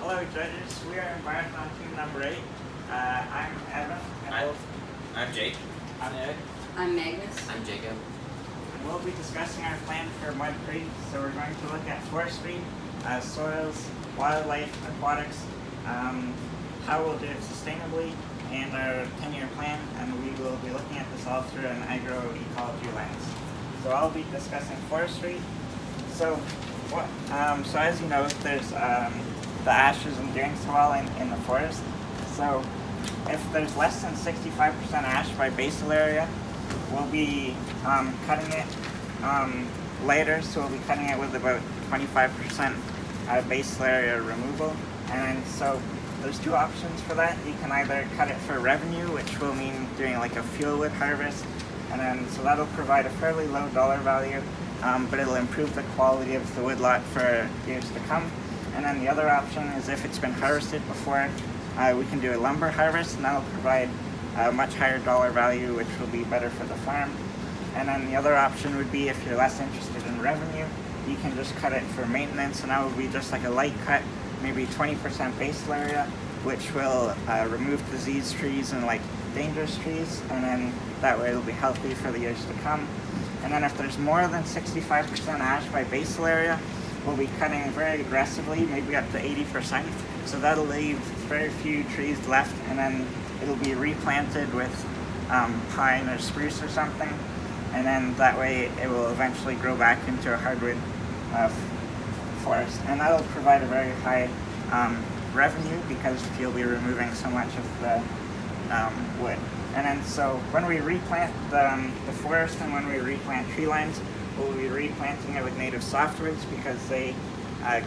Hello judges, we are Envirothon team number 8. I'm Evan. I'm Jake. I'm Ed. I'm Magnus. I'm Jacob. And we'll be discussing our plan for Mud Creek. So we're going to look at forestry, soils, wildlife, aquatics, how we'll do it sustainably, and our 10-year plan. And we will be looking at this all through an agroecology lens. So I'll be discussing forestry. So as you know, there's the ash isn't doing so well in the forest. So if there's less than 65% ash by basal area, we'll be cutting it later. So we'll be cutting it with about 25% basal area removal. And then, so there's two options for that. You can either cut it for revenue, which will mean doing like a fuel wood harvest, and then so that'll provide a fairly low dollar value, but it'll improve the quality of the woodlot for years to come. And then the other option is if it's been harvested before, we can do a lumber harvest, and that'll provide a much higher dollar value, which will be better for the farm. And then the other option would be if you're less interested in revenue, you can just cut it for maintenance, and that would be just like a light cut, maybe 20% basal area, which will remove diseased trees and like dangerous trees, and then that way it'll be healthy for the years to come. And then if there's more than 65% ash by basal area, we'll be cutting very aggressively, maybe up to 80%. So that'll leave very few trees left, and then it'll be replanted with pine or spruce or something. And then that way it will eventually grow back into a hardwood forest. And that'll provide a very high revenue because you'll be removing so much of the wood. And then so when we replant the forest and when we replant tree lines, we'll be replanting it with native softwoods because they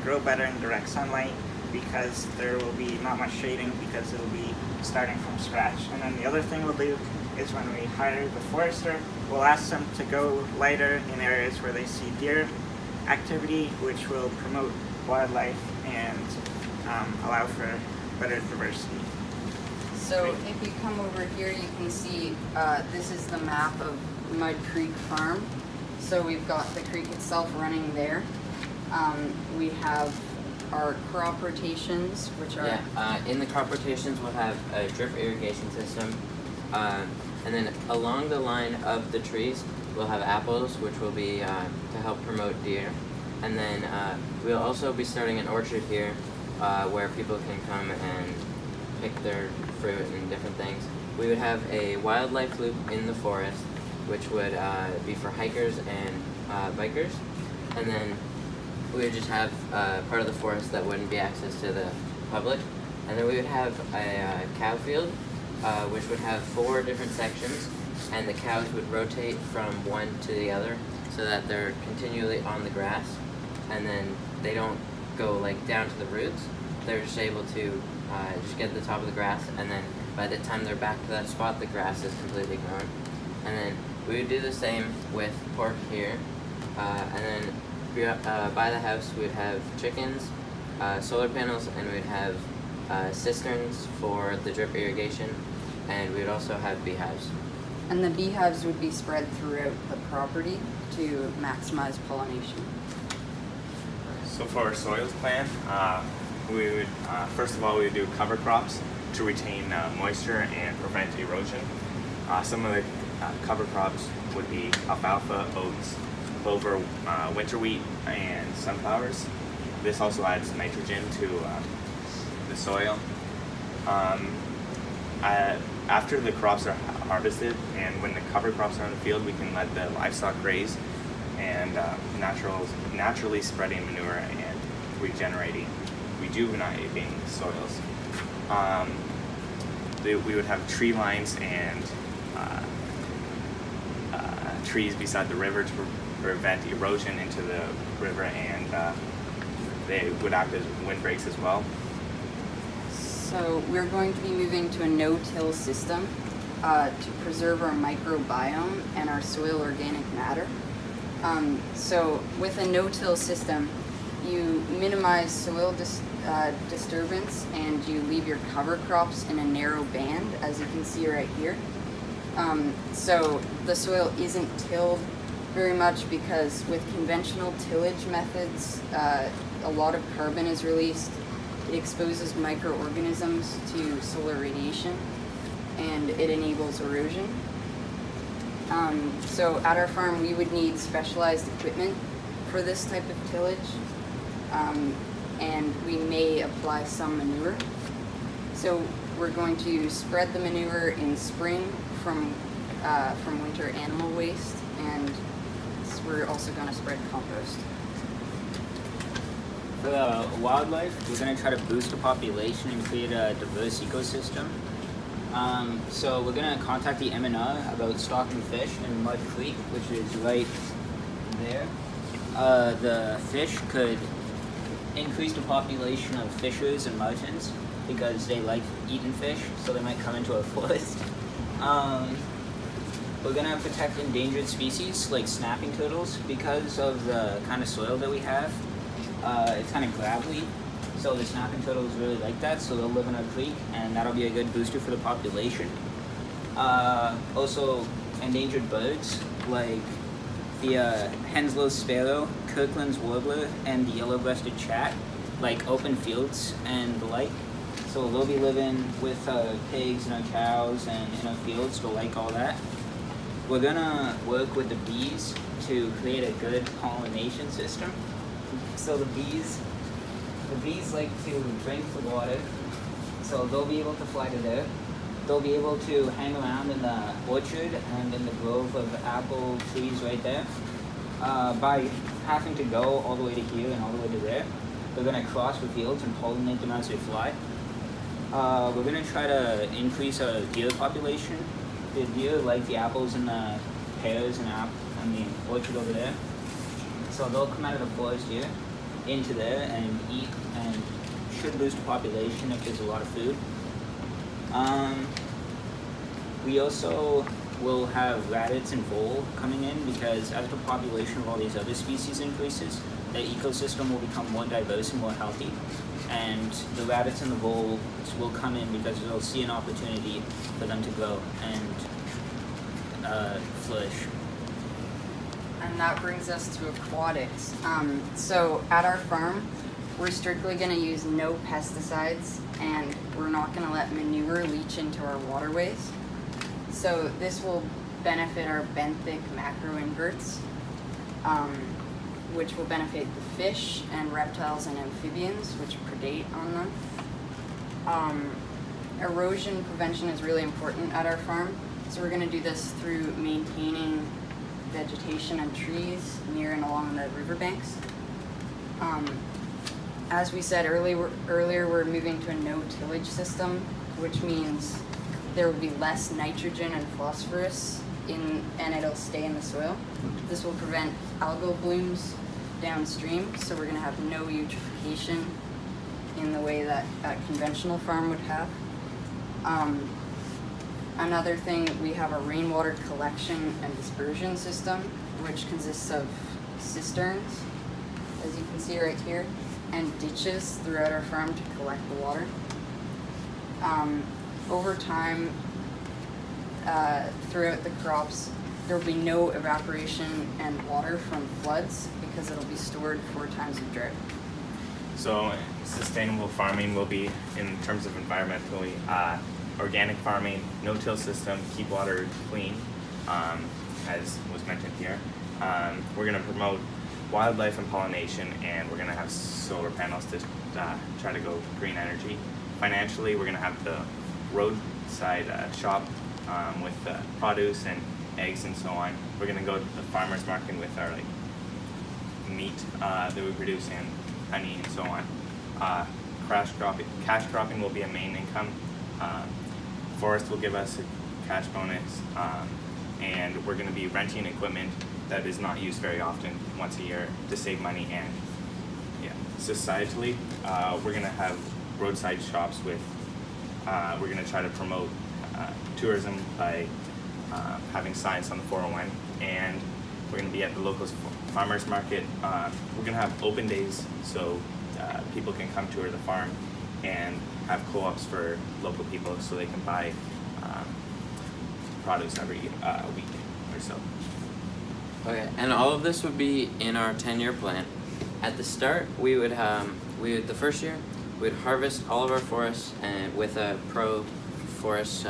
grow better in direct sunlight, because there will be not much shading because it'll be starting from scratch. And then the other thing we'll do is when we hire the forester, we'll ask them to go lighter in areas where they see deer activity, which will promote wildlife and allow for better diversity. So if you come over here, you can see this is the map of Mud Creek Farm. So we've got the creek itself running there. We have our crop rotations, which are... in the crop rotations we'll have a drip irrigation system, and then along the line of the trees we'll have apples, which will be to help promote deer. And then we'll also be starting an orchard here where people can come and pick their fruit and different things. We would have a wildlife loop in the forest, which would be for hikers and bikers. And then we would just have part of the forest that wouldn't be access to the public. And then we would have a cow field, which would have 4 different sections, and the cows would rotate from one to the other so that they're continually on the grass, and then they don't go like down to the roots. They're just able to just get to the top of the grass, and then by the time they're back to that spot, the grass is completely grown. And then we would do the same with pork here, and then by the house we'd have chickens, solar panels, and we'd have cisterns for the drip irrigation, and we'd also have beehives. And the beehives would be spread throughout the property to maximize pollination. So for our soils plan, we would first of all we would do cover crops to retain moisture and prevent erosion. Some of the cover crops would be alfalfa, oats, clover, winter wheat, and sunflowers. This also adds nitrogen to the soil. After the crops are harvested and when the cover crops are in the field, we can let the livestock graze, and naturally spreading manure and rejuvenating soils. We would have tree lines and trees beside the river to prevent erosion into the river, and they would act as windbreaks as well. So we're going to be moving to a no-till system to preserve our microbiome and our soil organic matter. So with a no-till system, you minimize soil disturbance, and you leave your cover crops in a narrow band, as you can see right here. So the soil isn't tilled very much because with conventional tillage methods, a lot of carbon is released It exposes microorganisms to solar radiation, and it enables erosion. So at our farm, we would need specialized equipment for this type of tillage, and we may apply some manure. So we're going to spread the manure in spring from winter animal waste, and we're also going to spread compost. For the wildlife, we're going to try to boost the population and create a diverse ecosystem. So we're going to contact the MNR about stocking fish in Mud Creek, which is right there. The fish could increase the population of fishers and martins because they like eating fish, so they might come into our forest. We're going to protect endangered species like snapping turtles because of the kind of soil that we have. It's kind of gravelly, so the snapping turtles really like that, so they'll live in our creek, and that'll be a good booster for the population. Also, endangered birds like the Henslow's sparrow, Kirkland's warbler, and the yellow-breasted chat like open fields and the like. So they'll be living with our pigs and our cows and in our fields, they'll like all that. We're gonna work with the bees to create a good pollination system. So the bees like to drink the water, so they'll be able to fly to there. They'll be able to hang around in the orchard and in the grove of apple trees right there. By having to go all the way to here and all the way to there, they're going to cross the fields and pollinate them as they fly. We're going to try to increase our deer population. The deer like the apples and the pears and the orchard over there. So they'll come out of the forest here into there and eat, and should boost the population if there's a lot of food. We also will have rabbits and vole coming in because as the population of all these other species increases, the ecosystem will become more diverse and more healthy. And the rabbits and the voles will come in because they'll see an opportunity for them to grow and flourish. And that brings us to aquatics. So at our farm, we're strictly going to use no pesticides, and we're not going to let manure leach into our waterways. So this will benefit our benthic macroinverts, which will benefit the fish and reptiles and amphibians, which predate on them. Erosion prevention is really important at our farm, so we're going to do this through maintaining vegetation and trees near and along the riverbanks. As we said earlier, we're moving to a no-tillage system, which means there will be less nitrogen and phosphorus and it'll stay in the soil. This will prevent algal blooms downstream, so we're going to have no eutrophication in the way that a conventional farm would have. Another thing, we have a rainwater collection and dispersion system, which consists of cisterns, as you can see right here, and ditches throughout our farm to collect the water. Over time, throughout the crops, there will be no evaporation and water from floods because it'll be stored 4 times of drought. So sustainable farming will be, in terms of environmentally, organic farming, no-till system, keep water clean, as was mentioned here. We're going to promote wildlife and pollination, and we're going to have solar panels to try to go green energy. Financially, we're going to have the roadside shop with produce and eggs and so on. We're going to go to the farmer's market with our meat that we produce and honey and so on. Cash cropping will be a main income. Forest will give us a cash bonus, and we're going to be renting equipment that is not used very often, once a year, to save money. And societally, we're going to have roadside shops with, we're going to try to promote tourism by having signs on the 401, and we're going to be at the local farmers market. We're going to have open days so people can come tour the farm and have co-ops for local people so they can buy produce every week or so. Okay, and all of this would be in our 10-year plan. At the start, the first year, we'd harvest all of our forests, and with a pro forest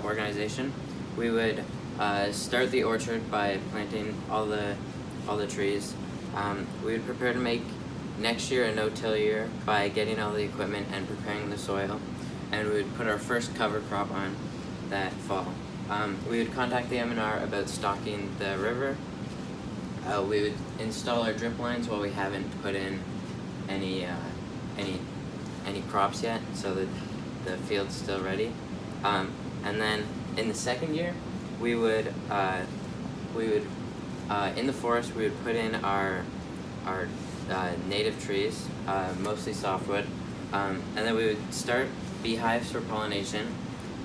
organization, we would start the orchard by planting all the trees. We would prepare to make next year a no-till year by getting all the equipment and preparing the soil, and we would put our first cover crop on that fall. We would contact the M&R about stocking the river. We would install our drip lines while we haven't put in any crops yet, so that the field's still ready. And then in the second year, we would in the forest we would put in our native trees, mostly softwood, and then we would start beehives for pollination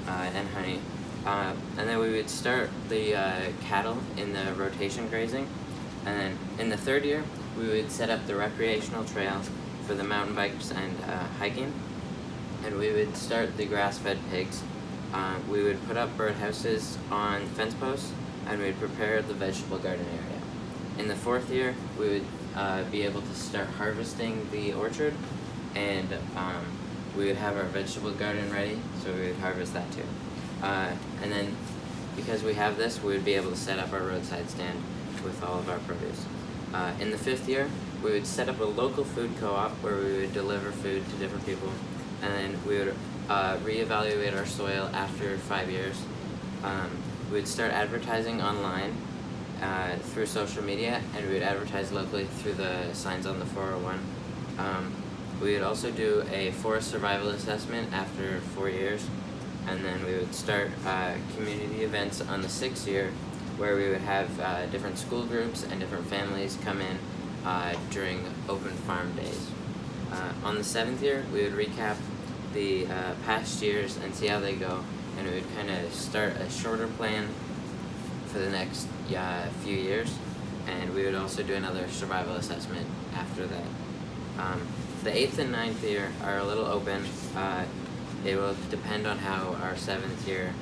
and honey, and then we would start the cattle in the rotation grazing, and then in the third year we would set up the recreational trail for the mountain bikes and hiking, and we would start the grass-fed pigs. We would put up birdhouses on fence posts, and we would prepare the vegetable garden area. In the fourth year, we would be able to start harvesting the orchard, and we would have our vegetable garden ready, so we would harvest that too. And then, because we have this, we would be able to set up our roadside stand with all of our produce. In the fifth year, we would set up a local food co-op where we would deliver food to different people, and then we would reevaluate our soil after 5 years. We would start advertising online through social media, and we would advertise locally through the signs on the 401. We would also do a forest survival assessment after 4 years, and then we would start community events on the 6th year, where we would have different school groups and different families come in during open farm days. On the 7th year, we would recap the past years and see how they go, and we would kind of start a shorter plan for the next few years, and we would also do another survival assessment after that. The 8th and 9th year are a little open. It will depend on how our 7th year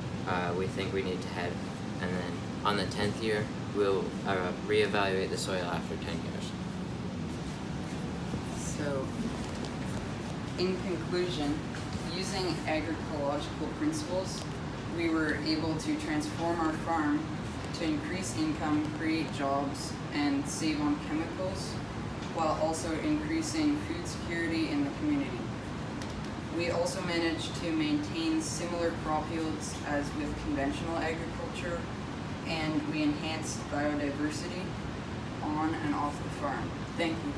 we think we need to head, and then on the 10th year we'll reevaluate the soil after 10 years. So, in conclusion, using agroecological principles, we were able to transform our farm to increase income, create jobs, and save on chemicals, while also increasing food security in the community. We also managed to maintain similar crop yields as with conventional agriculture, and we enhanced biodiversity on and off the farm. Thank you.